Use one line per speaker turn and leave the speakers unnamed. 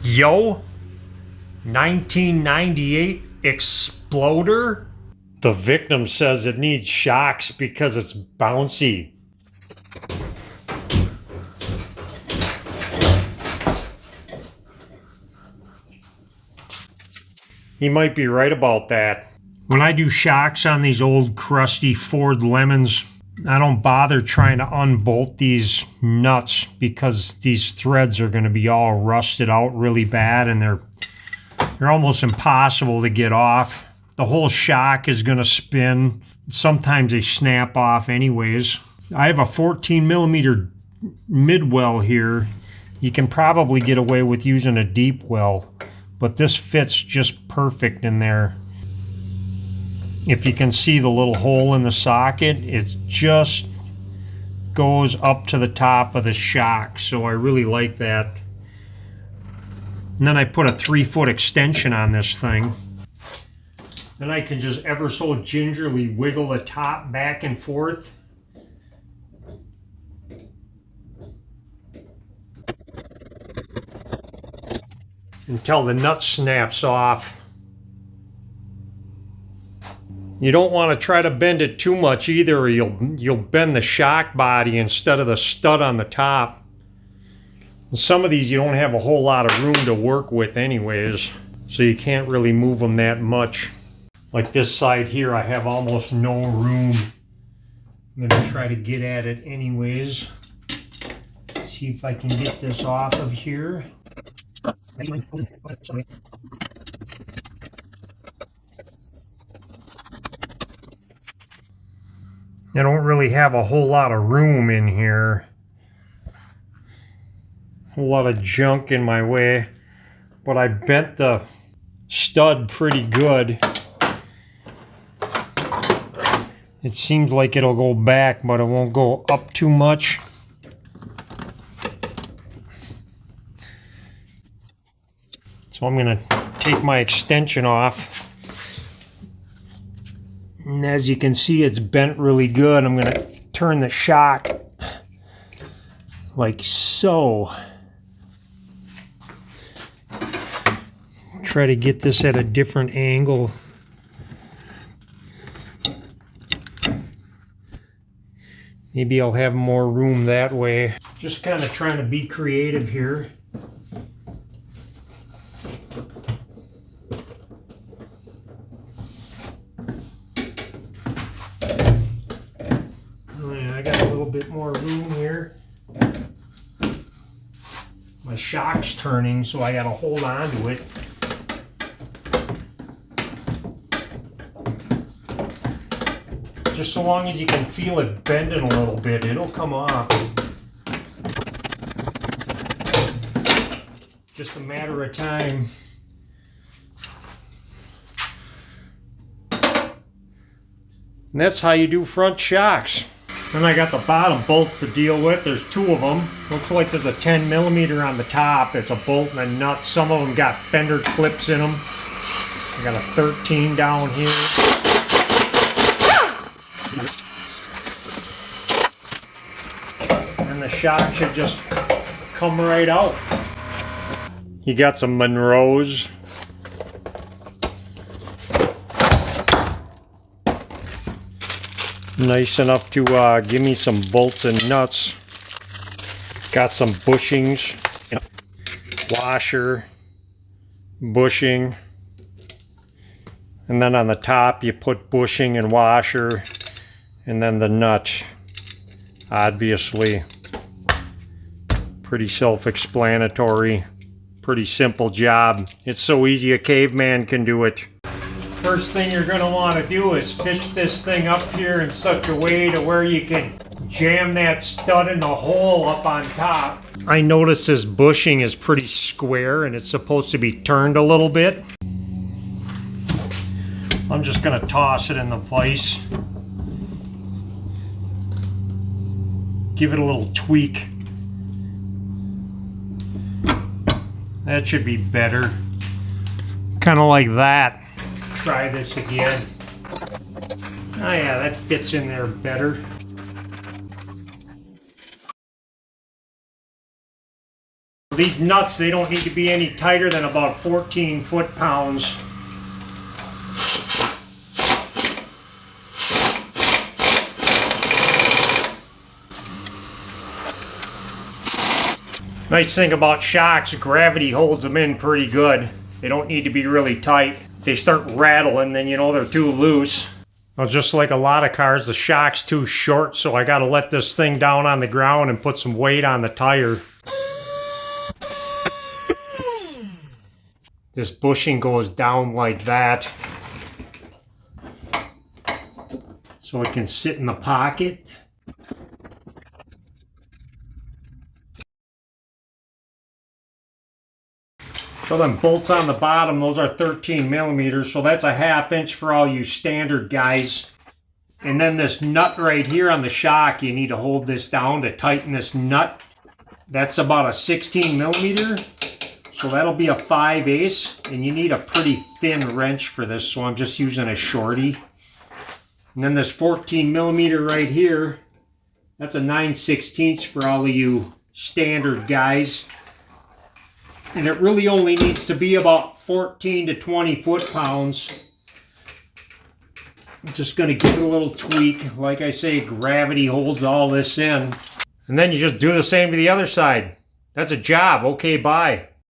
Yo, 1998 Exploder? The victim says it needs shocks because it's bouncy. He might be right about that. When I do shocks on these old crusty Ford Lemons, I don't bother trying to unbolt these nuts because these threads are going to be all rusted out really bad and they're almost impossible to get off. The whole shock is going to spin. Sometimes they snap off anyways. I have a 14 millimeter mid well here. You can probably get away with using a deep well, but this fits just perfect in there. If you can see the little hole in the socket, it just goes up to the top of the shock, so I really like that. And then I put a 3-foot extension on this thing. Then I can just ever so gingerly wiggle the top back and forth. Until the nut snaps off. You don't want to try to bend it too much either, or you'll bend the shock body instead of the stud on the top. And some of these you don't have a whole lot of room to work with anyways, so you can't really move them that much. Like this side here, I have almost no room. I'm going to try to get at it anyways. See if I can get this off of here. I don't really have a whole lot of room in here. A whole lot of junk in my way. But I bent the stud pretty good. It seems like it'll go back, but it won't go up too much. So I'm going to take my extension off. And as you can see, it's bent really good. I'm going to turn the shock like so. Try to get this at a different angle. Maybe I'll have more room that way. Just kind of trying to be creative here. Bit more room here. My shock's turning, so I gotta hold on to it. Just so long as you can feel it bending a little bit, it'll come off. Just a matter of time. And that's how you do front shocks. Then I got the bottom bolts to deal with. There's two of them. Looks like there's a 10 millimeter on the top. It's a bolt and a nut. Some of them got fender clips in them. I got a 13 down here. And the shock should just come right out. You got some Monroes. Nice enough to give me some bolts and nuts. Got some bushings, washer, bushing, and then on the top you put bushing and washer, and then the nut. Obviously, pretty self-explanatory, pretty simple job. It's so easy a caveman can do it. First thing you're going to want to do is fish this thing up here in such a way to where you can jam that stud in the hole up on top. I notice this bushing is pretty square and it's supposed to be turned a little bit. I'm just going to toss it in the vise. Give it a little tweak. That should be better. Kind of like that. Try this again. Oh yeah, that fits in there better. These nuts, they don't need to be any tighter than about 14 foot-pounds. Nice thing about shocks, gravity holds them in pretty good. They don't need to be really tight. They start rattling, then you know they're too loose. Well, just like a lot of cars, the shock's too short, so I gotta let this thing down on the ground and put some weight on the tire. This bushing goes down like that, so it can sit in the pocket. So then bolts on the bottom, those are 13 millimeters, so that's a 1/2 inch for all you standard guys. And then this nut right here on the shock, you need to hold this down to tighten this nut. That's about a 16 millimeter, so that'll be a 5/8, and you need a pretty thin wrench for this, so I'm just using a shorty. And then this 14 millimeter right here, that's a 9/16 for all of you standard guys. And it really only needs to be about 14 to 20 foot-pounds. I'm just going to give it a little tweak. Like I say, gravity holds all this in. And then you just do the same to the other side. That's a job. Okay, bye.